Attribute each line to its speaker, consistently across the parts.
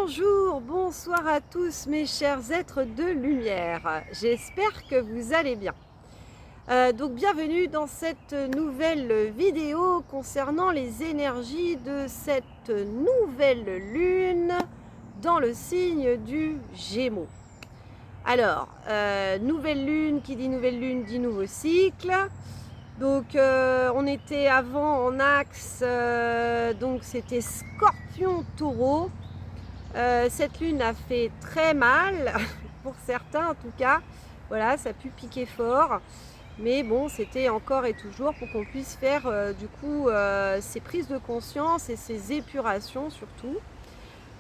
Speaker 1: Bonjour, bonsoir à tous mes chers êtres de lumière. J'espère que vous allez bien. Donc bienvenue dans cette nouvelle vidéo concernant les énergies de cette nouvelle lune dans le signe du Gémeaux. Alors, nouvelle lune, qui dit nouvelle lune dit nouveau cycle. Donc on était avant en axe, donc c'était Scorpion-Taureau. Cette lune a fait très mal, pour certains en tout cas. Voilà, ça a pu piquer fort. Mais bon, c'était encore et toujours pour qu'on puisse faire du coup ces prises de conscience et ces épurations surtout.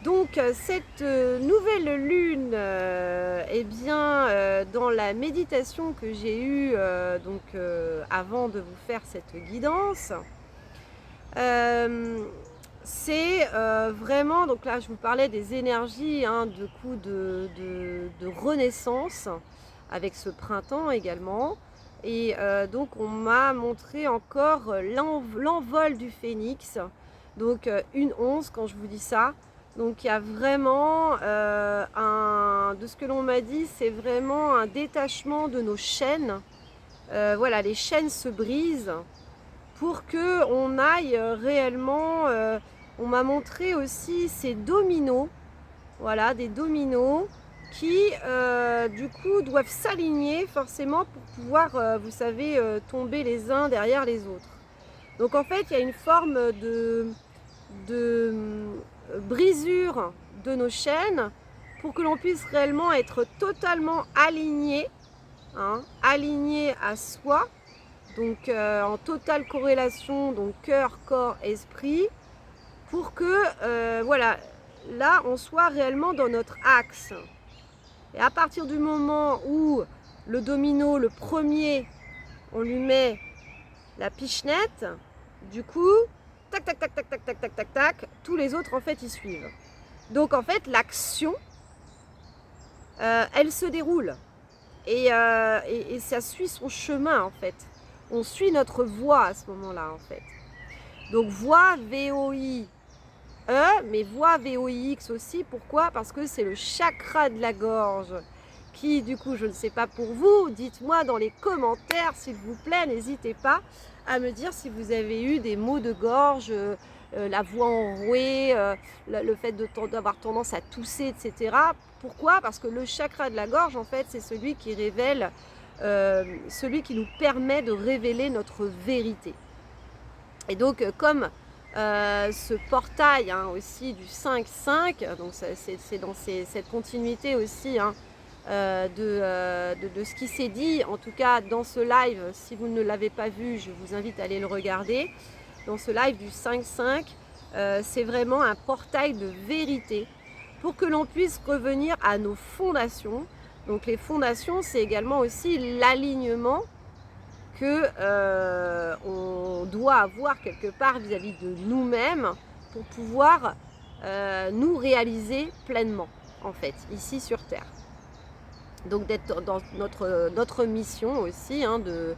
Speaker 1: Donc cette nouvelle lune, eh bien, dans la méditation que j'ai eue avant de vous faire cette guidance, c'est vraiment, donc là je vous parlais des énergies de renaissance avec ce printemps également. Et donc on m'a montré encore l'envol du phénix, donc une 11 quand je vous dis ça. Donc il y a vraiment de ce que l'on m'a dit, c'est vraiment un détachement de nos chaînes. Voilà, les chaînes se brisent pour que on aille réellement. On m'a montré aussi ces dominos, voilà, des dominos qui du coup doivent s'aligner forcément pour pouvoir, vous savez, tomber les uns derrière les autres. Donc en fait, il y a une forme de brisure de nos chaînes pour que l'on puisse réellement être totalement aligné, aligné à soi, donc en totale corrélation, donc cœur, corps, esprit, pour que voilà, là on soit réellement dans notre axe. Et à partir du moment où le domino, le premier, on lui met la pichenette, du coup, tac, tac, tac, tac, tac, tac, tac, tac, tac, tous les autres en fait ils suivent. Donc en fait l'action, elle se déroule et ça suit son chemin en fait. On suit notre voie à ce moment-là en fait. Donc voie VOI mais voie VOIX aussi. Pourquoi? Parce que c'est le chakra de la gorge qui, du coup, je ne sais pas pour vous, dites-moi dans les commentaires s'il vous plaît, n'hésitez pas à me dire si vous avez eu des maux de gorge, la voix enrouée, le fait d'avoir tendance à tousser, etc. Pourquoi? Parce que le chakra de la gorge, en fait, c'est celui qui révèle, celui qui nous permet de révéler notre vérité. Et donc, comme ce portail aussi du 5-5, donc c'est dans cette continuité aussi de ce qui s'est dit, en tout cas dans ce live. Si vous ne l'avez pas vu, je vous invite à aller le regarder. Dans ce live du 5-5, c'est vraiment un portail de vérité pour que l'on puisse revenir à nos fondations. Donc les fondations, c'est également aussi l'alignement que on doit avoir quelque part vis-à-vis de nous-mêmes pour pouvoir nous réaliser pleinement en fait ici sur Terre. Donc d'être dans notre mission aussi de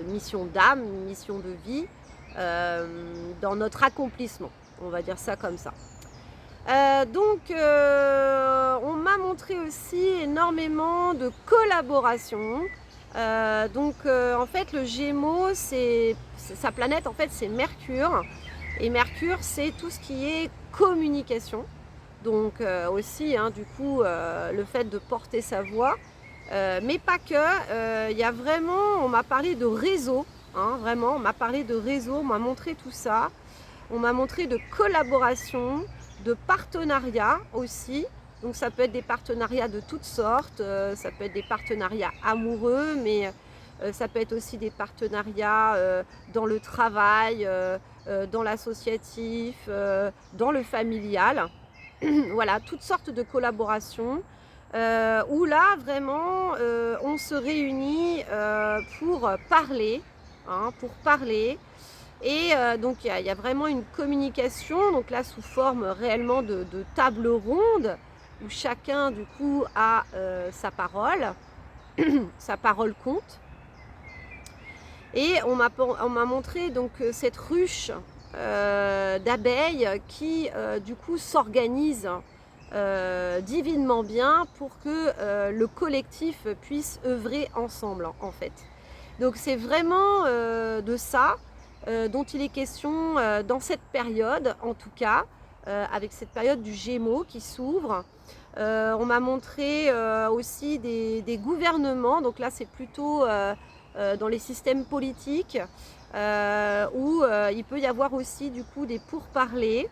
Speaker 1: mission d'âme, mission de vie, dans notre accomplissement, on va dire ça comme ça. On m'a montré aussi énormément de collaboration. En fait le Gémeaux, sa planète en fait c'est Mercure, et Mercure c'est tout ce qui est communication, donc aussi du coup le fait de porter sa voix, mais pas que, il y a vraiment, on m'a parlé de réseau, vraiment on m'a parlé de réseau, on m'a montré tout ça, on m'a montré de collaboration, de partenariat aussi. Donc ça peut être des partenariats de toutes sortes, ça peut être des partenariats amoureux, mais ça peut être aussi des partenariats dans le travail, dans l'associatif, dans le familial. Voilà, toutes sortes de collaborations où là vraiment on se réunit pour parler, Et donc il y a vraiment une communication, donc là sous forme réellement de table ronde, où chacun du coup a sa parole, sa parole compte. Et on m'a montré donc cette ruche d'abeilles qui du coup s'organisent divinement bien pour que le collectif puisse œuvrer ensemble en fait. Donc c'est vraiment de ça dont il est question dans cette période en tout cas, avec cette période du Gémeaux qui s'ouvre. On m'a montré aussi des gouvernements, donc là c'est plutôt dans les systèmes politiques où il peut y avoir aussi du coup des pourparlers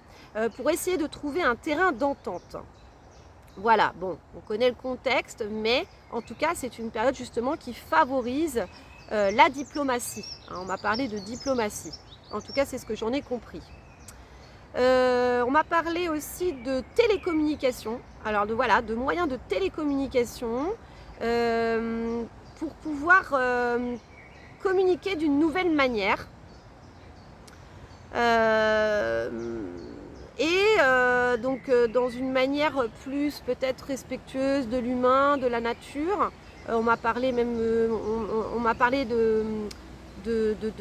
Speaker 1: pour essayer de trouver un terrain d'entente. Voilà, bon, on connaît le contexte, mais en tout cas c'est une période justement qui favorise la diplomatie. Hein, on m'a parlé de diplomatie, en tout cas c'est ce que j'en ai compris. On m'a parlé aussi de télécommunication, alors de moyens de télécommunication pour pouvoir communiquer d'une nouvelle manière. Donc dans une manière plus peut-être respectueuse de l'humain, de la nature. On m'a parlé même, on m'a parlé de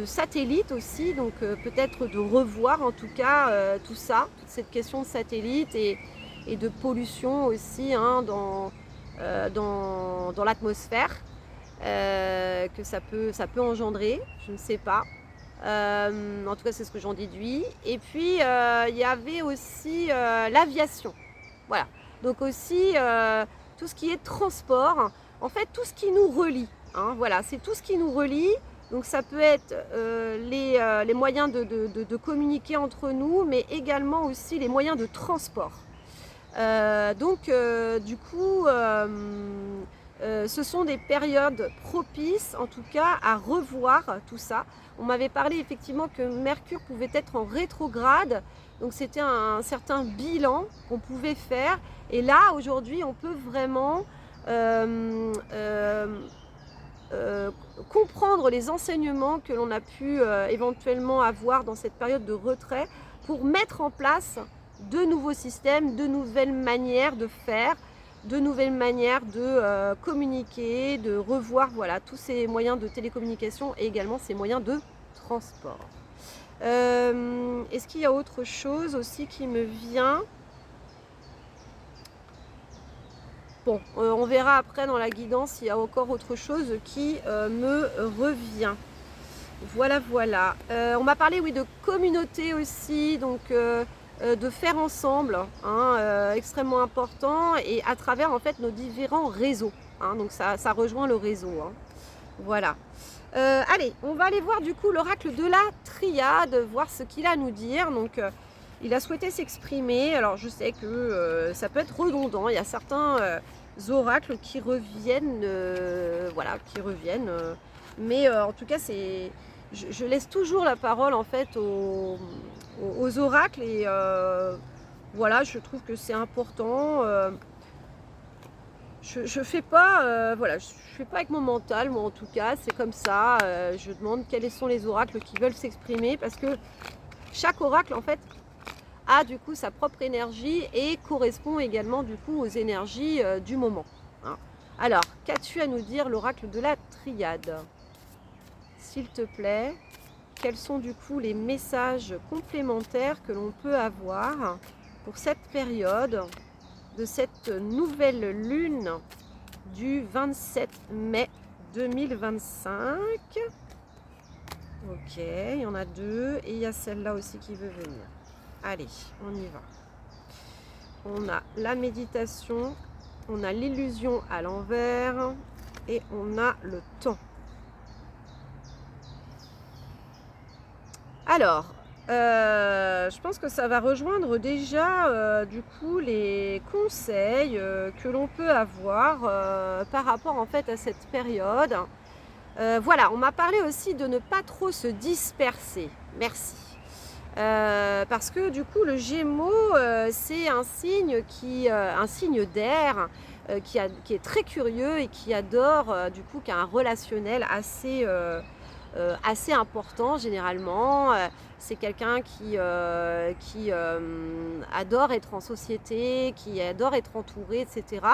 Speaker 1: satellites aussi, donc peut-être de revoir en tout cas tout ça, toute cette question de satellites et de pollution aussi hein, dans l'atmosphère que ça peut engendrer, je ne sais pas. En tout cas c'est ce que j'en déduis. Et puis il y avait aussi l'aviation, voilà, donc aussi tout ce qui est transport, en fait tout ce qui nous relie hein, voilà, c'est tout ce qui nous relie. Donc ça peut être les moyens de communiquer entre nous, mais également aussi les moyens de transport. Du coup, ce sont des périodes propices, en tout cas, à revoir tout ça. On m'avait parlé effectivement que Mercure pouvait être en rétrograde, donc c'était un certain bilan qu'on pouvait faire. Et là, aujourd'hui, on peut vraiment comprendre les enseignements que l'on a pu éventuellement avoir dans cette période de retrait pour mettre en place de nouveaux systèmes, de nouvelles manières de faire, de nouvelles manières de communiquer, de revoir voilà, tous ces moyens de télécommunication et également ces moyens de transport. Est-ce qu'il y a autre chose aussi qui me vient ? Bon, on verra après dans la guidance s'il y a encore autre chose qui me revient. Voilà. On m'a parlé oui, de communauté aussi, donc de faire ensemble, hein, extrêmement important, et à travers en fait nos différents réseaux. Hein, donc ça rejoint le réseau. Hein. Voilà. Allez, on va aller voir du coup l'oracle de la triade, voir ce qu'il a à nous dire. Donc il a souhaité s'exprimer. Alors je sais que ça peut être redondant. Il y a certains oracles qui reviennent, mais en tout cas c'est, je laisse toujours la parole en fait aux oracles et voilà, je trouve que c'est important. Je fais pas, je fais pas avec mon mental, moi en tout cas, c'est comme ça. Je demande quels sont les oracles qui veulent s'exprimer parce que chaque oracle en fait a du coup sa propre énergie et correspond également du coup aux énergies du moment. Hein. Alors, qu'as-tu à nous dire l'oracle de la triade ? S'il te plaît, quels sont du coup les messages complémentaires que l'on peut avoir pour cette période de cette nouvelle lune du 27 mai 2025. Ok, il y en a deux et il y a celle-là aussi qui veut venir. Allez, on y va. On a la méditation, on a l'illusion à l'envers et on a le temps. Alors, je pense que ça va rejoindre déjà du coup les conseils que l'on peut avoir par rapport en fait à cette période. Voilà, on m'a parlé aussi de ne pas trop se disperser. Merci. Parce que du coup le Gémeaux c'est un signe un signe d'air qui est très curieux et qui adore du coup, qui a un relationnel assez important généralement. C'est quelqu'un qui adore être en société, qui adore être entouré, etc.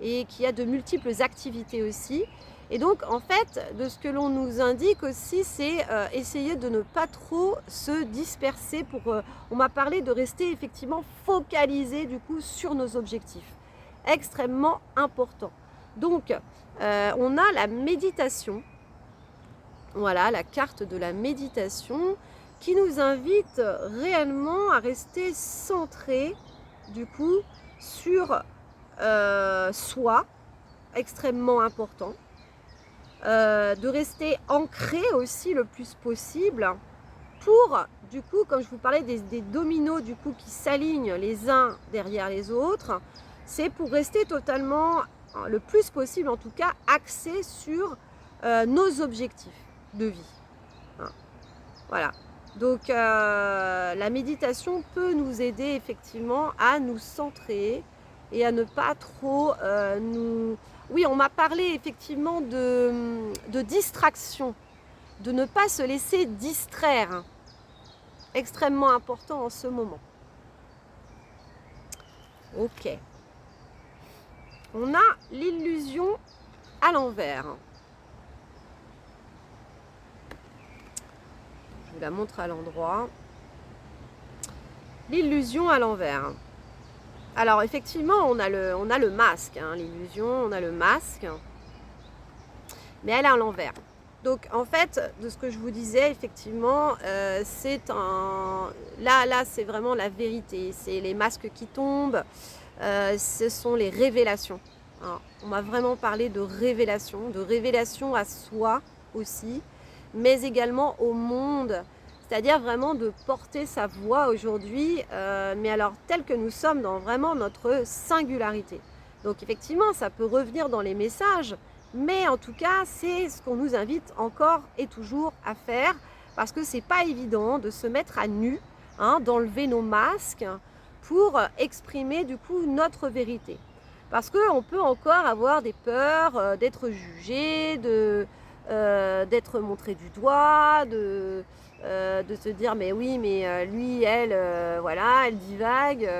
Speaker 1: Et qui a de multiples activités aussi. Et donc, en fait, de ce que l'on nous indique aussi, c'est essayer de ne pas trop se disperser on m'a parlé de rester effectivement focalisé du coup sur nos objectifs. Extrêmement important. Donc, on a la méditation. Voilà, la carte de la méditation qui nous invite réellement à rester centré du coup sur soi, extrêmement important. De rester ancré aussi le plus possible pour, du coup, comme je vous parlais des dominos du coup qui s'alignent les uns derrière les autres, c'est pour rester totalement, le plus possible en tout cas, axé sur nos objectifs de vie. Hein. Voilà. Donc la méditation peut nous aider effectivement à nous centrer et à ne pas trop nous... Oui, on m'a parlé effectivement de distraction, de ne pas se laisser distraire. Extrêmement important en ce moment. Ok. On a l'illusion à l'envers. Je vous la montre à l'endroit. L'illusion à l'envers. Alors effectivement, on a le masque, hein, l'illusion, on a le masque, mais elle est à l'envers. Donc en fait, de ce que je vous disais, effectivement, là c'est vraiment la vérité, c'est les masques qui tombent, ce sont les révélations. Alors, on m'a vraiment parlé de révélation à soi aussi, mais également au monde. C'est-à-dire vraiment de porter sa voix aujourd'hui, mais alors telle que nous sommes dans vraiment notre singularité. Donc effectivement, ça peut revenir dans les messages, mais en tout cas, c'est ce qu'on nous invite encore et toujours à faire, parce que c'est pas évident de se mettre à nu, hein, d'enlever nos masques pour exprimer du coup notre vérité. Parce qu'on peut encore avoir des peurs d'être jugé, d'être montré du doigt, de se dire mais oui mais lui elle voilà elle divague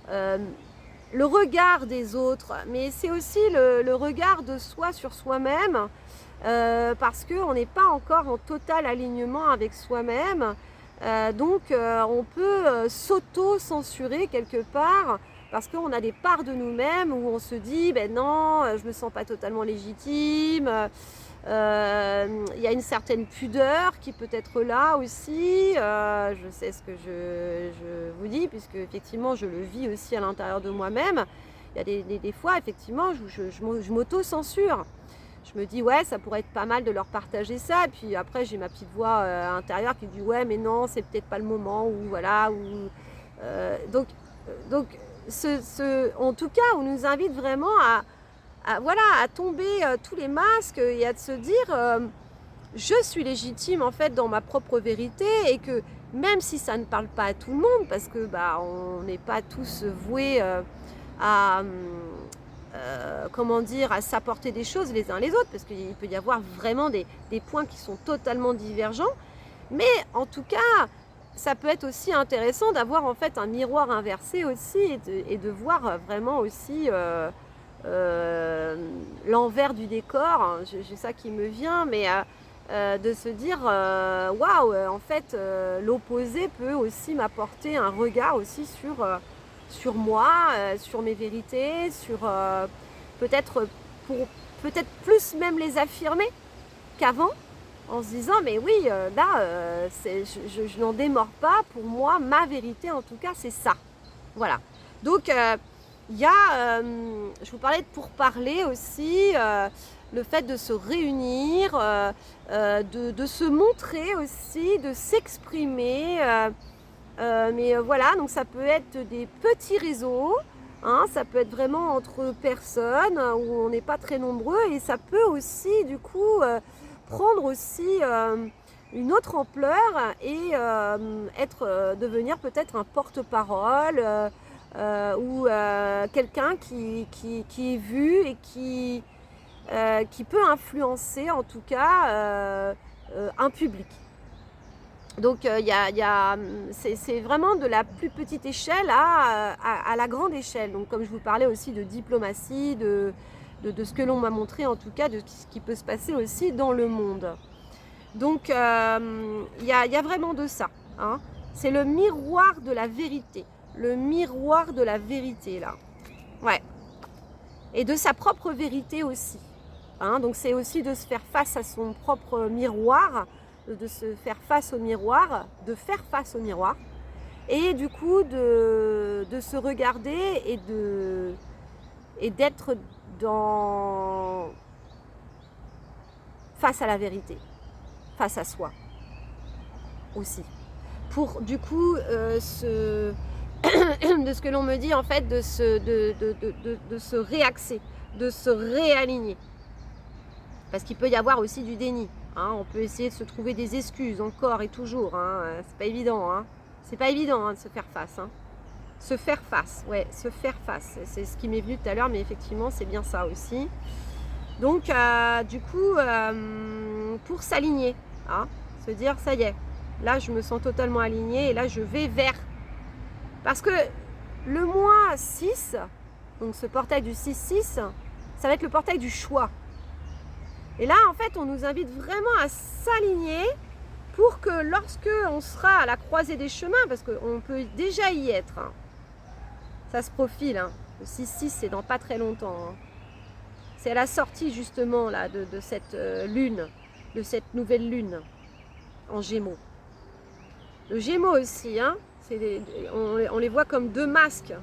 Speaker 1: le regard des autres, mais c'est aussi le regard de soi sur soi-même, parce qu'on n'est pas encore en total alignement avec soi-même, donc on peut s'auto-censurer quelque part, parce qu'on a des parts de nous-mêmes où on se dit ben non, je me sens pas totalement légitime. Il y a une certaine pudeur qui peut être là aussi. Je sais ce que je vous dis, puisque effectivement je le vis aussi à l'intérieur de moi-même. Il y a des fois, effectivement, je m'auto-censure. Je me dis, ouais, ça pourrait être pas mal de leur partager ça. Et puis après, j'ai ma petite voix intérieure qui dit, ouais, mais non, c'est peut-être pas le moment. Ou voilà. Donc en tout cas, on nous invite vraiment à tomber tous les masques et à se dire je suis légitime en fait dans ma propre vérité, et que même si ça ne parle pas à tout le monde, parce que on n'est pas tous voués à comment dire, à s'apporter des choses les uns les autres, parce qu'il peut y avoir vraiment des points qui sont totalement divergents, mais en tout cas ça peut être aussi intéressant d'avoir en fait un miroir inversé aussi, et de voir vraiment aussi l'envers du décor. J'ai ça qui me vient, mais de se dire waouh, en fait l'opposé peut aussi m'apporter un regard aussi sur moi, sur mes vérités, sur peut-être plus même les affirmer qu'avant, en se disant mais oui, là je n'en démords pas, pour moi ma vérité en tout cas c'est ça. Voilà, donc il y a, je vous parlais de pourparler aussi, le fait de se réunir, de se montrer aussi, de s'exprimer, mais voilà, donc ça peut être des petits réseaux, hein, ça peut être vraiment entre personnes où on n'est pas très nombreux, et ça peut aussi du coup prendre aussi une autre ampleur, et devenir peut-être un porte-parole, ou quelqu'un qui est vu et qui peut influencer en tout cas un public. Donc c'est vraiment de la plus petite échelle à la grande échelle. Donc comme je vous parlais aussi de diplomatie, de de ce que l'on m'a montré, en tout cas, de ce qui peut se passer aussi dans le monde. Donc, y a vraiment de ça. Hein. C'est le miroir de la vérité. Le miroir de la vérité, là. Ouais. Et de sa propre vérité aussi. Hein. Donc, c'est aussi de se faire face à son propre miroir, de se faire face au miroir, de faire face au miroir. Et du coup, de se regarder et d'être face à la vérité, face à soi aussi. Pour du coup, de ce que l'on me dit en fait, de se réaxer, de se réaligner. Parce qu'il peut y avoir aussi du déni. Hein. On peut essayer de se trouver des excuses encore et toujours. Hein. C'est pas évident. Hein. C'est pas évident de se faire face. Hein. Se faire face, ouais, se faire face. C'est ce qui m'est venu tout à l'heure, mais effectivement, c'est bien ça aussi. Donc, du coup, pour s'aligner, hein, se dire, ça y est, là, je me sens totalement alignée et là, je vais vers. Parce que le mois 6, donc ce portail du 6-6, ça va être le portail du choix. Et là, en fait, on nous invite vraiment à s'aligner pour que lorsque on sera à la croisée des chemins, parce qu'on peut déjà y être, hein, ça se profile, hein, le 6-6, c'est dans pas très longtemps. Hein. C'est à la sortie justement là, de cette lune, de cette nouvelle lune en Gémeaux. Le Gémeaux aussi, hein, on les voit comme deux masques,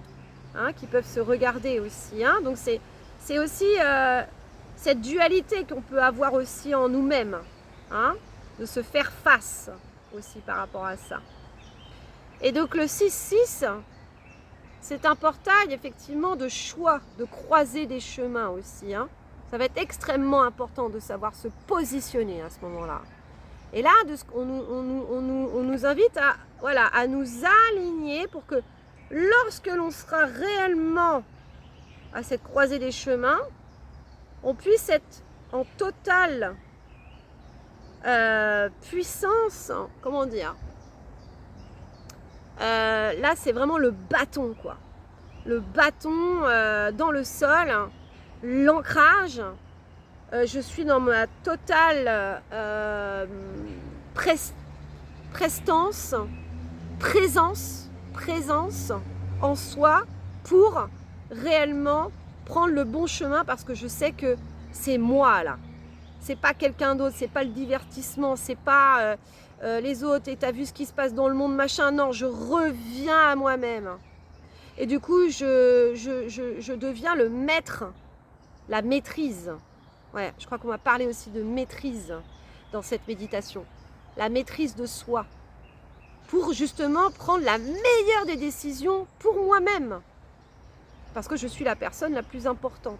Speaker 1: hein, qui peuvent se regarder aussi. Hein, donc c'est aussi cette dualité qu'on peut avoir aussi en nous-mêmes, hein, de se faire face aussi par rapport à ça. Et donc le 6-6, c'est un portail effectivement de choix, de croiser des chemins aussi. Hein. Ça va être extrêmement important de savoir se positionner à ce moment-là. Et là, on nous invite à nous aligner pour que lorsque l'on sera réellement à cette croisée des chemins, on puisse être en totale puissance, comment dire, là c'est vraiment le bâton quoi, le bâton dans le sol, l'ancrage, je suis dans ma totale prestance, présence en soi pour réellement prendre le bon chemin parce que je sais que c'est moi là. C'est pas quelqu'un d'autre, c'est pas le divertissement, c'est pas les autres et t'as vu ce qui se passe dans le monde, machin. Non, je reviens à moi-même. Et du coup, je deviens le maître, la maîtrise. Ouais, je crois qu'on va parler aussi de maîtrise dans cette méditation. La maîtrise de soi. Pour justement prendre la meilleure des décisions pour moi-même. Parce que je suis la personne la plus importante.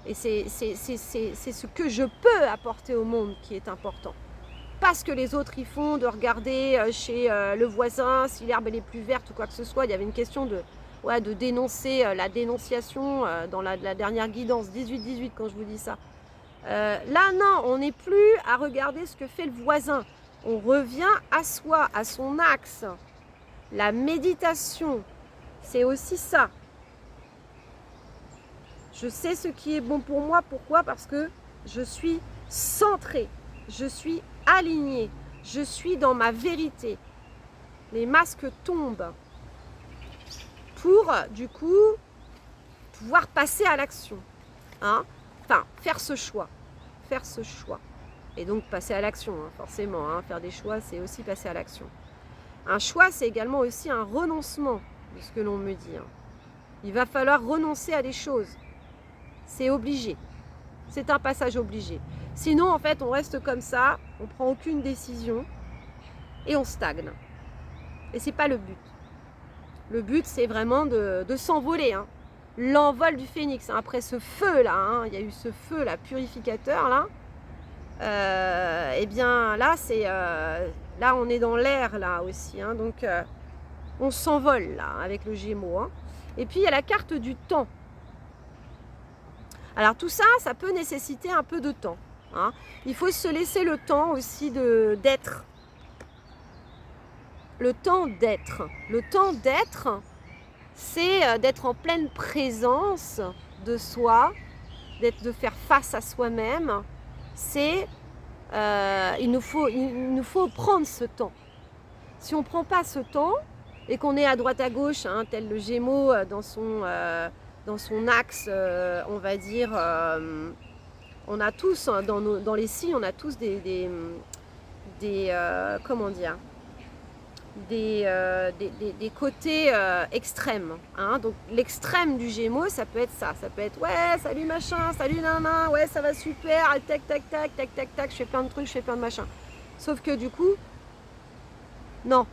Speaker 1: Et c'est ce que je peux apporter au monde qui est important. Pas ce que les autres y font, de regarder chez le voisin si l'herbe elle est plus verte ou quoi que ce soit. Il y avait une question de dénoncer la dénonciation dans la dernière guidance 18-18 quand je vous dis ça. Là non, on n'est plus à regarder ce que fait le voisin. On revient à soi, à son axe. La méditation, c'est aussi ça. Je sais ce qui est bon pour moi. Pourquoi ? Parce que je suis centrée, je suis alignée, je suis dans ma vérité. Les masques tombent pour, du coup, pouvoir passer à l'action. Hein ? Enfin, faire ce choix. Et donc, passer à l'action, hein, forcément. Hein, faire des choix, c'est aussi passer à l'action. Un choix, c'est également aussi un renoncement, de ce que l'on me dit. Hein. Il va falloir renoncer à des choses. C'est obligé. C'est un passage obligé. Sinon, en fait, on reste comme ça, on ne prend aucune décision et on stagne. Et ce n'est pas le but. Le but, c'est vraiment de s'envoler. Hein. L'envol du phénix. Hein. Après ce feu-là, hein, il y a eu ce feu-là, purificateur, là. Eh bien, là, là, on est dans l'air, là, aussi. Hein. Donc, on s'envole, là, avec le Gémeaux. Hein. Et puis, il y a la carte du temps. Alors tout ça, ça peut nécessiter un peu de temps. Hein. Il faut se laisser le temps aussi d'être. Le temps d'être. Le temps d'être, c'est d'être en pleine présence de soi, de faire face à soi-même, c'est il nous faut prendre ce temps. Si on ne prend pas ce temps et qu'on est à droite à gauche, hein, tel le Gémeaux dans son axe, on va dire, on a tous dans les signes, on a tous des comment dire, des côtés extrêmes, hein. Donc l'extrême du Gémeaux, ça peut être ça peut être ouais, salut machin, salut nana, ouais ça va super, tac tac tac tac tac tac, je fais plein de trucs, je fais plein de machins. Sauf que du coup, non,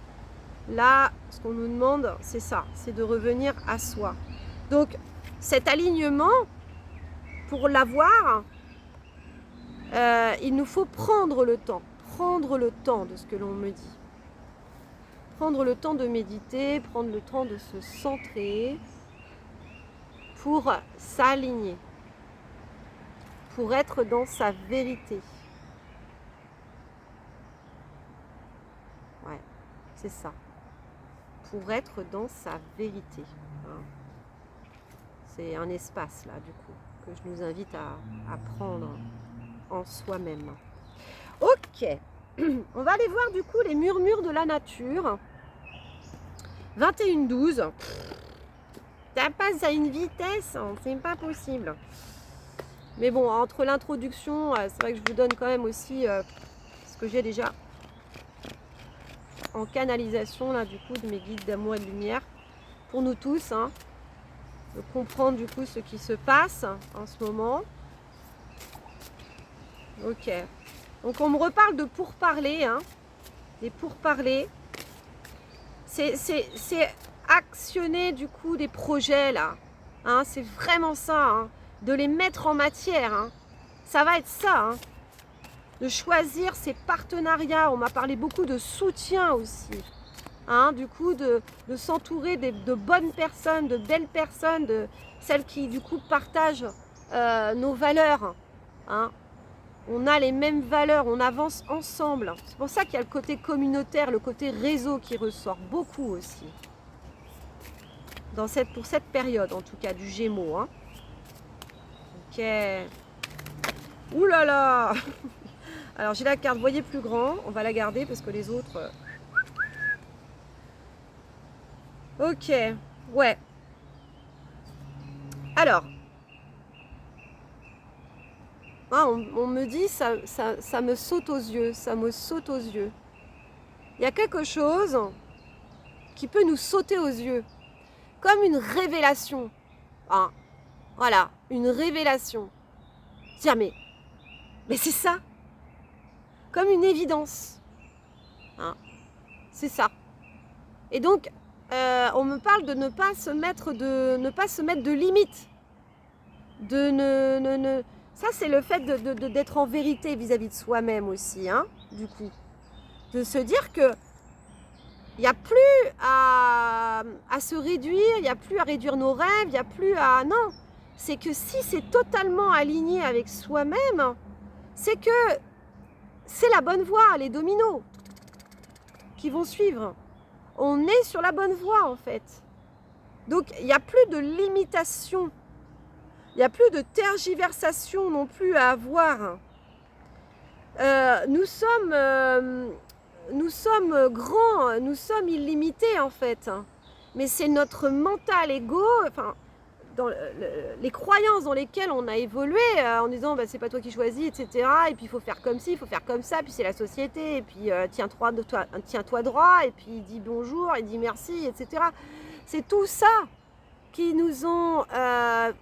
Speaker 1: là ce qu'on nous demande c'est ça, c'est de revenir à soi. Donc cet alignement, pour l'avoir, il nous faut prendre le temps de ce que l'on me dit. Prendre le temps de méditer, prendre le temps de se centrer pour s'aligner, pour être dans sa vérité. Ouais, c'est ça. Pour être dans sa vérité. Hein. C'est un espace là, du coup, que je nous invite à prendre en soi-même. Ok, on va aller voir du coup les murmures de la nature. 21-12, ça passe à une vitesse, c'est pas possible. Mais bon, entre l'introduction, c'est vrai que je vous donne quand même aussi ce que j'ai déjà en canalisation là, du coup, de mes guides d'amour et de lumière pour nous tous, hein, de comprendre du coup ce qui se passe en ce moment. Ok, donc on me reparle de pourparlers, hein, des pourparlers. C'est actionner du coup des projets là, hein, c'est vraiment ça, hein, de les mettre en matière, hein. Ça va être ça, hein, de choisir ses partenariats. On m'a parlé beaucoup de soutien aussi, hein, du coup de s'entourer de bonnes personnes, de belles personnes, de celles qui du coup partagent nos valeurs, hein. On a les mêmes valeurs, on avance ensemble. C'est pour ça qu'il y a le côté communautaire, le côté réseau qui ressort beaucoup aussi. Pour cette période, en tout cas, du Gémeaux. Hein. Ok. Ouh là là. Alors, j'ai la carte, voyez plus grand. On va la garder parce que les autres... Ok. Ouais. Alors... Ah, on me dit, ça me saute aux yeux, ça me saute aux yeux. Il y a quelque chose qui peut nous sauter aux yeux, comme une révélation. Ah, voilà, une révélation. Tiens, mais c'est ça, comme une évidence. Hein, c'est ça. Et donc, on me parle de ne pas se mettre de limites, Ça, c'est le fait d'être en vérité vis-à-vis de soi-même aussi, hein, du coup. De se dire que il n'y a plus à se réduire, il n'y a plus à réduire nos rêves, il n'y a plus à... Non, c'est que si c'est totalement aligné avec soi-même, c'est que c'est la bonne voie, les dominos qui vont suivre. On est sur la bonne voie, en fait. Donc, il n'y a plus de limitation. Il n'y a plus de tergiversation non plus à avoir. Nous sommes grands, nous sommes illimités en fait. Mais c'est notre mental ego, enfin, dans les croyances dans lesquelles on a évolué, en disant bah, c'est pas toi qui choisis, etc. Et puis il faut faire comme ci, il faut faire comme ça, puis c'est la société, et puis tiens-toi droit, et puis dis bonjour, et dis merci, etc. C'est tout ça qui nous ont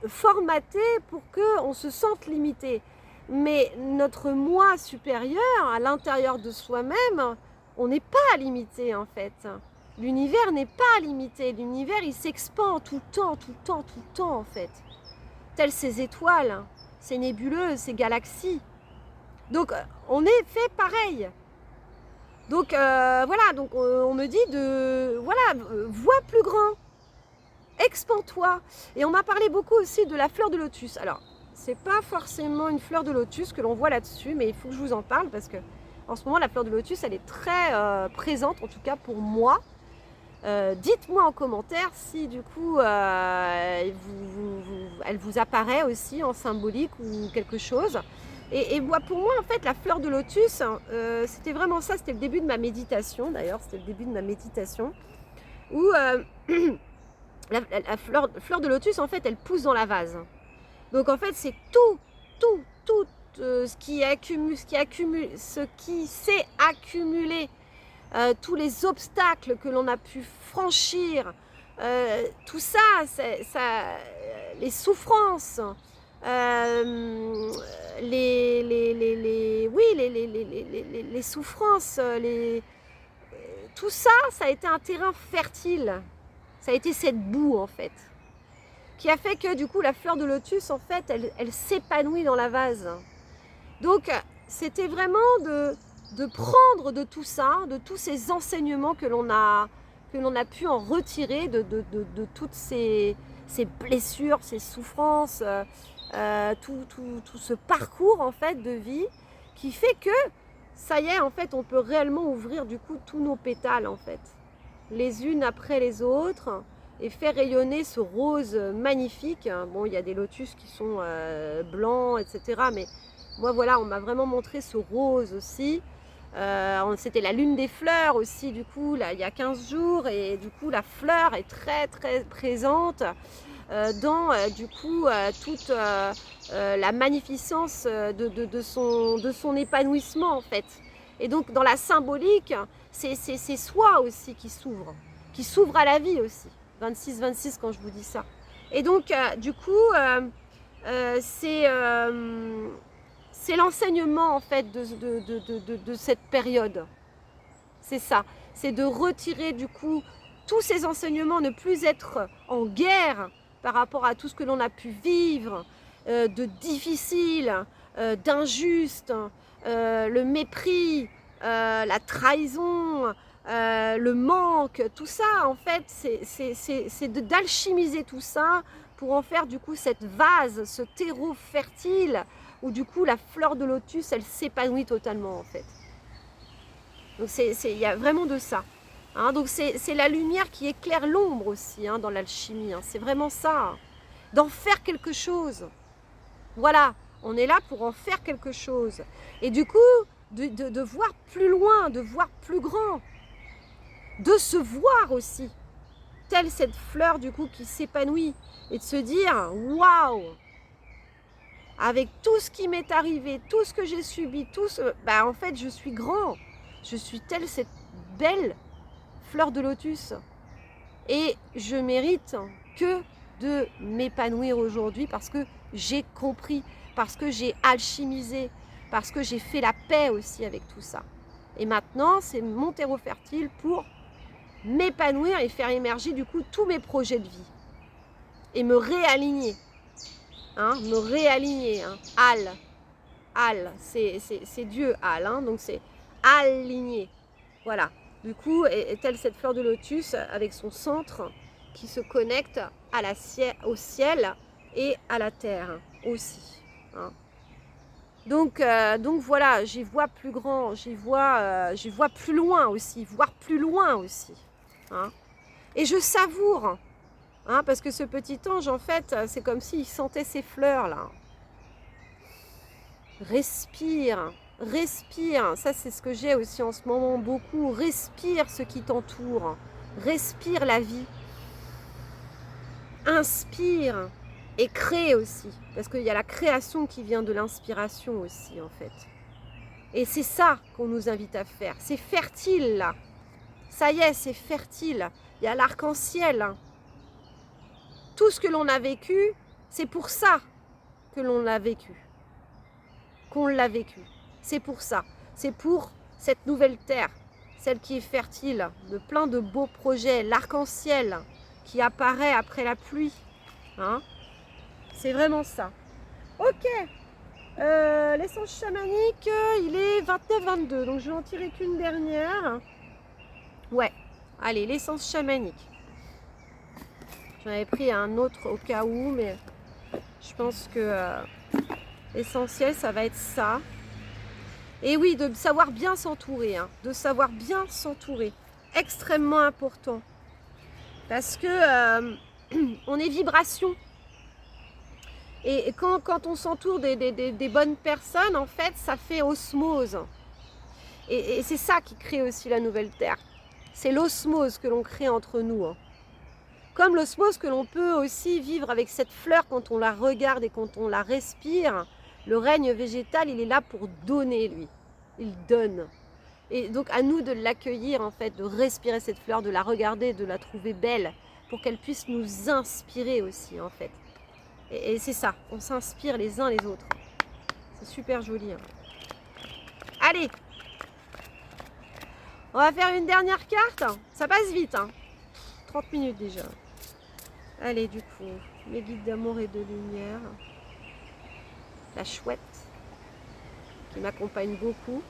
Speaker 1: formatés pour qu'on se sente limité. Mais notre moi supérieur, à l'intérieur de soi-même, on n'est pas limité en fait. L'univers n'est pas limité. L'univers, il s'expand tout le temps, tout le temps, tout le temps en fait. Telles ces étoiles, ces nébuleuses, ces galaxies. Donc, on est fait pareil. Donc, voilà, donc on me dit vois plus grand. Expand-toi. Et on m'a parlé beaucoup aussi de la fleur de lotus. Alors, c'est pas forcément une fleur de lotus que l'on voit là-dessus, mais il faut que je vous en parle parce que en ce moment, la fleur de lotus, elle est très présente, en tout cas pour moi. Dites-moi en commentaire si du coup elle vous apparaît aussi en symbolique ou quelque chose. Et moi, pour moi, en fait, la fleur de lotus, c'était vraiment ça. C'était le début de ma méditation, d'ailleurs. C'était le début de ma méditation. Où la fleur de lotus, en fait, elle pousse dans la vase. Donc, en fait, c'est tout ce qui s'est accumulé, tous les obstacles que l'on a pu franchir, tout ça, les souffrances, les souffrances, tout ça, ça a été un terrain fertile. Ça a été cette boue en fait, qui a fait que du coup la fleur de lotus en fait, elle s'épanouit dans la vase. Donc c'était vraiment de prendre de tout ça, de tous ces enseignements que l'on a pu en retirer de toutes ces blessures, ces souffrances, tout ce parcours en fait de vie qui fait que ça y est en fait on peut réellement ouvrir du coup tous nos pétales en fait, les unes après les autres, et faire rayonner ce rose magnifique. Bon, il y a des lotus qui sont blancs, etc. Mais moi, voilà, on m'a vraiment montré ce rose aussi. C'était la lune des fleurs aussi, du coup, là, il y a 15 jours. Et du coup, la fleur est très, très présente dans, du coup, toute la magnificence de son épanouissement, en fait. Et donc, dans la symbolique, c'est soi aussi qui s'ouvre à la vie aussi. 26-26 quand je vous dis ça. Et donc, du coup, c'est l'enseignement en fait de cette période. C'est ça. C'est de retirer du coup tous ces enseignements, ne plus être en guerre par rapport à tout ce que l'on a pu vivre, de difficile, d'injuste, le mépris, la trahison, le manque, tout ça en fait, c'est d'alchimiser tout ça pour en faire du coup cette vase, ce terreau fertile où du coup la fleur de lotus elle s'épanouit totalement en fait. Donc il y a vraiment de ça. Hein, donc c'est la lumière qui éclaire l'ombre aussi dans l'alchimie. Hein, c'est vraiment ça. D'en faire quelque chose. Voilà, on est là pour en faire quelque chose. Et du coup, de voir plus loin, de voir plus grand. De se voir aussi. Telle cette fleur du coup qui s'épanouit. Et de se dire, waouh! Avec tout ce qui m'est arrivé, tout ce que j'ai subi, en fait je suis grand. Je suis telle cette belle fleur de lotus. Et je mérite que de m'épanouir aujourd'hui parce que j'ai compris, parce que j'ai alchimisé, parce que j'ai fait la paix aussi avec tout ça. Et maintenant, c'est mon terreau fertile pour m'épanouir et faire émerger du coup tous mes projets de vie. Et me réaligner. Me réaligner. Al, c'est Dieu, Al. Donc c'est aligné. Voilà. Du coup, est-elle cette fleur de lotus avec son centre qui se connecte au ciel et à la terre aussi. Donc voilà, j'y vois plus grand, j'y vois plus loin aussi, voir plus loin aussi. Et je savoure, parce que ce petit ange, en fait, c'est comme s'il sentait ces fleurs là. Respire. Respire, ça c'est ce que j'ai aussi en ce moment beaucoup. Respire ce qui t'entoure. Respire la vie. Inspire et crée aussi. Parce qu'il y a la création qui vient de l'inspiration aussi en fait. Et c'est ça qu'on nous invite à faire. C'est fertile là. Ça y est, c'est fertile. Il y a l'arc-en-ciel. Tout ce que l'on a vécu, c'est pour ça que l'on l'a vécu. Qu'on l'a vécu. C'est pour ça, c'est pour cette nouvelle terre, celle qui est fertile, de plein de beaux projets, l'arc-en-ciel qui apparaît après la pluie. C'est vraiment ça. Ok, l'essence chamanique, il est 29-22, donc je vais en tirer qu'une dernière. Ouais, allez, l'essence chamanique. J'en avais pris un autre au cas où, mais je pense que l'essentiel, ça va être ça. Et oui, de savoir bien s'entourer, de savoir bien s'entourer. Extrêmement important. Parce que on est vibration. Et quand on s'entoure des bonnes personnes, en fait, ça fait osmose. Et c'est ça qui crée aussi la nouvelle Terre. C'est l'osmose que l'on crée entre nous. Hein. Comme l'osmose que l'on peut aussi vivre avec cette fleur quand on la regarde et quand on la respire. Le règne végétal, il est là pour donner, lui. Il donne. Et donc à nous de l'accueillir, en fait, de respirer cette fleur, de la regarder, de la trouver belle, pour qu'elle puisse nous inspirer aussi, en fait. Et c'est ça, on s'inspire les uns les autres. C'est super joli. Hein. Allez, on va faire une dernière carte. Ça passe vite, hein. 30 minutes déjà. Allez, du coup, mes guides d'amour et de lumière. La chouette, qui m'accompagne beaucoup.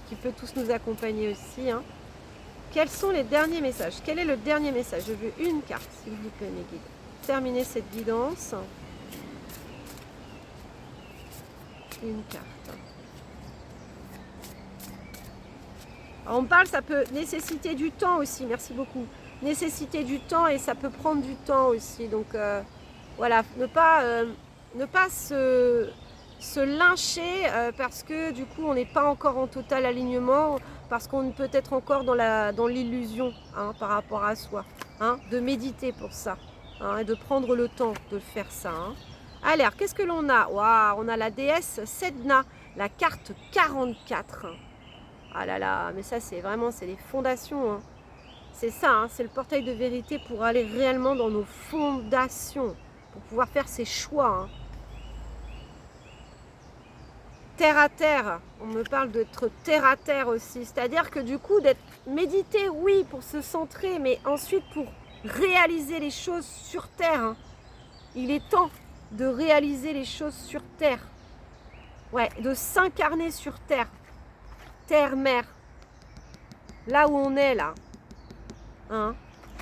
Speaker 1: qui peut tous nous accompagner aussi. Hein. Quels sont les derniers messages? Quel est le dernier message? Je veux une carte, s'il vous plaît, mes guides. Terminer cette guidance. Une carte. Alors on parle, ça peut nécessiter du temps aussi, merci beaucoup. Nécessiter du temps et ça peut prendre du temps aussi. Donc voilà, ne pas se lyncher parce que du coup on n'est pas encore en total alignement, parce qu'on peut être encore dans l'illusion hein, par rapport à soi. Hein, de méditer pour ça hein, et de prendre le temps de faire ça. Hein. Alors, qu'est-ce que l'on a? Waouh, on a la déesse Sedna, la carte 44. Ah là là, mais ça c'est vraiment, c'est les fondations. Hein. C'est ça, hein, c'est le portail de vérité pour aller réellement dans nos fondations, pour pouvoir faire ses choix. Hein. Terre à terre, on me parle d'être terre à terre aussi, c'est-à-dire que du coup d'être méditer, oui, pour se centrer, mais ensuite pour réaliser les choses sur terre. Hein. Il est temps de réaliser les choses sur terre. Ouais, de s'incarner sur terre. Terre-mère. Là où on est, là. Hein,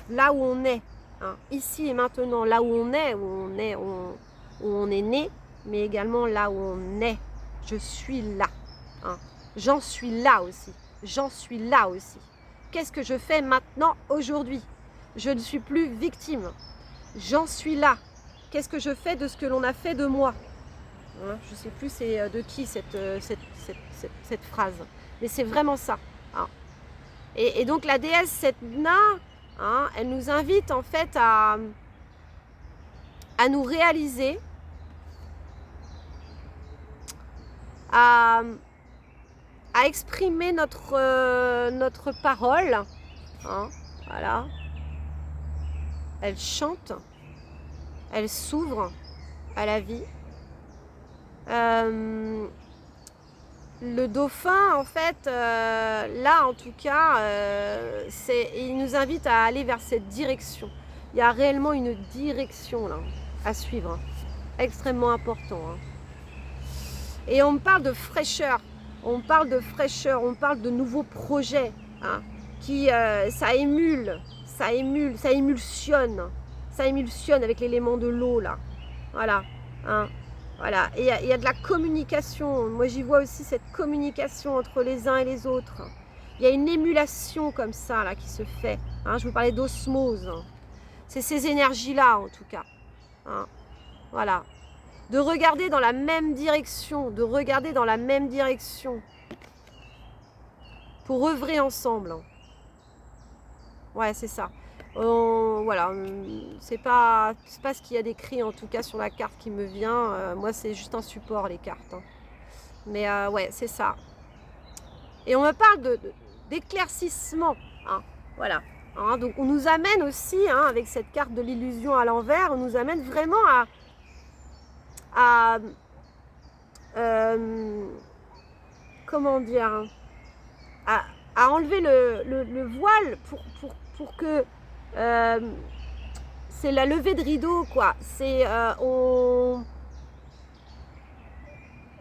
Speaker 1: là où on est. Hein, ici et maintenant, là où on est, où on est né, mais également là où on est. Je suis là. Hein. J'en suis là aussi. J'en suis là aussi. Qu'est-ce que je fais maintenant, aujourd'hui? Je ne suis plus victime. J'en suis là. Qu'est-ce que je fais de ce que l'on a fait de moi? Hein, je ne sais plus c'est de qui cette phrase. Mais c'est vraiment ça. Hein. Et donc la déesse Sedna, hein, elle nous invite en fait à nous réaliser, à exprimer notre parole. Hein, voilà. Elle chante, elle s'ouvre à la vie. Le dauphin, en fait, là en tout cas, il nous invite à aller vers cette direction. Il y a réellement une direction là, à suivre, hein. Extrêmement important. Hein. Et on me parle de fraîcheur, on parle de fraîcheur, on parle de nouveaux projets, hein, qui, ça émulsionne avec l'élément de l'eau là. Voilà. Hein. Voilà, et il y a de la communication. Moi, j'y vois aussi cette communication entre les uns et les autres. Il y a une émulation comme ça là qui se fait. Hein, je vous parlais d'osmose. C'est ces énergies-là, en tout cas. Hein, voilà. De regarder dans la même direction, pour œuvrer ensemble. Ouais, c'est ça. Voilà, c'est pas ce qu'il y a d'écrit en tout cas sur la carte qui me vient. Moi, c'est juste un support, les cartes. Hein. Mais ouais, c'est ça. Et on me parle d'éclaircissement. Hein. Voilà. Hein, donc on nous amène aussi, hein, avec cette carte de l'illusion à l'envers, on nous amène vraiment à comment dire, hein, à enlever le voile pour que c'est la levée de rideau, quoi. C'est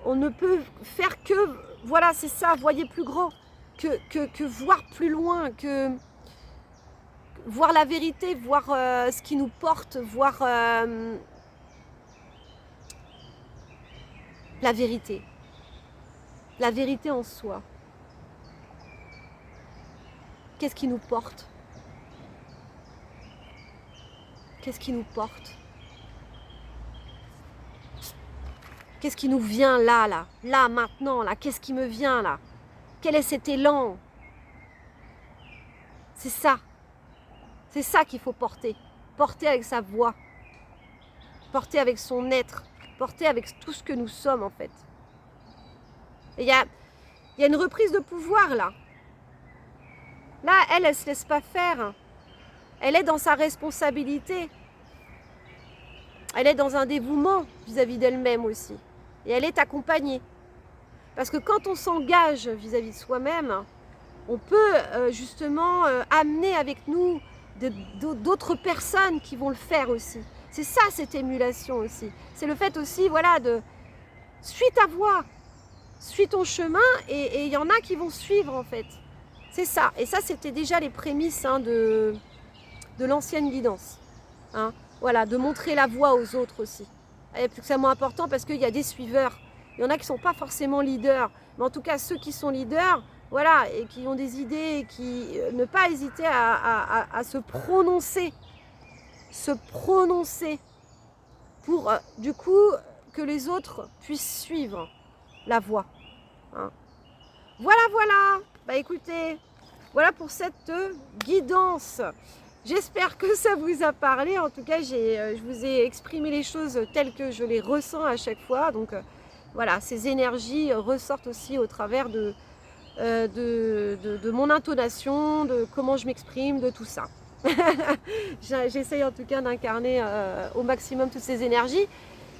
Speaker 1: on ne peut faire que, voilà, c'est ça, voyez plus grand, que voir plus loin, que voir la vérité, voir ce qui nous porte, voir la vérité en soi. Qu'est-ce qui nous porte? Qu'est-ce qui nous porte? Qu'est-ce qui nous vient là, maintenant, là? Qu'est-ce qui me vient là? Quel est cet élan? C'est ça. C'est ça qu'il faut porter. Porter avec sa voix. Porter avec son être. Porter avec tout ce que nous sommes en fait. Il y a une reprise de pouvoir là. Là, elle se laisse pas faire. Elle est dans sa responsabilité. Elle est dans un dévouement vis-à-vis d'elle-même aussi. Et elle est accompagnée. Parce que quand on s'engage vis-à-vis de soi-même, on peut justement amener avec nous d'autres personnes qui vont le faire aussi. C'est ça cette émulation aussi. C'est le fait aussi, voilà, de suis ta voie, suis ton chemin et il y en a qui vont suivre en fait. C'est ça. Et ça, c'était déjà les prémices de l'ancienne guidance. Hein. Voilà, de montrer la voie aux autres aussi. Et extrêmement important parce qu'il y a des suiveurs. Il y en a qui ne sont pas forcément leaders. Mais en tout cas, ceux qui sont leaders, voilà, et qui ont des idées, et qui ne pas hésiter à se prononcer. Se prononcer pour, du coup, que les autres puissent suivre la voie. Hein. Voilà, voilà. Bah écoutez, voilà pour cette guidance. J'espère que ça vous a parlé. En tout cas, je vous ai exprimé les choses telles que je les ressens à chaque fois. Donc voilà, ces énergies ressortent aussi au travers de mon intonation, de comment je m'exprime, de tout ça. J'essaye en tout cas d'incarner au maximum toutes ces énergies.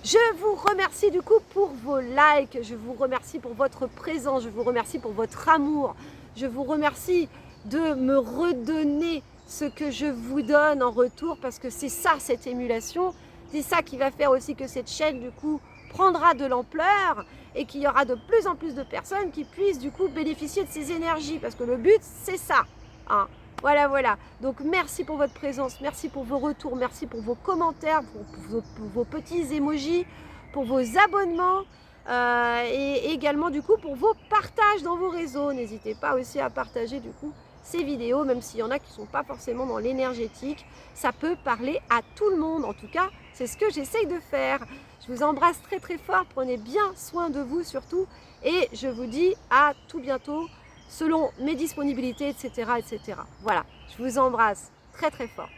Speaker 1: Je vous remercie du coup pour vos likes, je vous remercie pour votre présence, je vous remercie pour votre amour, je vous remercie de me redonner ce que je vous donne en retour parce que c'est ça cette émulation, c'est ça qui va faire aussi que cette chaîne du coup prendra de l'ampleur et qu'il y aura de plus en plus de personnes qui puissent du coup bénéficier de ces énergies parce que le but c'est ça. Hein. Voilà, voilà. Donc merci pour votre présence, merci pour vos retours, merci pour vos commentaires, pour vos petits emojis, pour vos abonnements et également du coup pour vos partages dans vos réseaux. N'hésitez pas aussi à partager du coup ces vidéos, même s'il y en a qui ne sont pas forcément dans l'énergétique. Ça peut parler à tout le monde. En tout cas, c'est ce que j'essaye de faire. Je vous embrasse très très fort. Prenez bien soin de vous surtout. Et je vous dis à tout bientôt selon mes disponibilités, etc., etc. Voilà, je vous embrasse très très fort.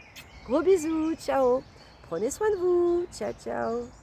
Speaker 1: Gros bisous, ciao. Prenez soin de vous. Ciao, ciao.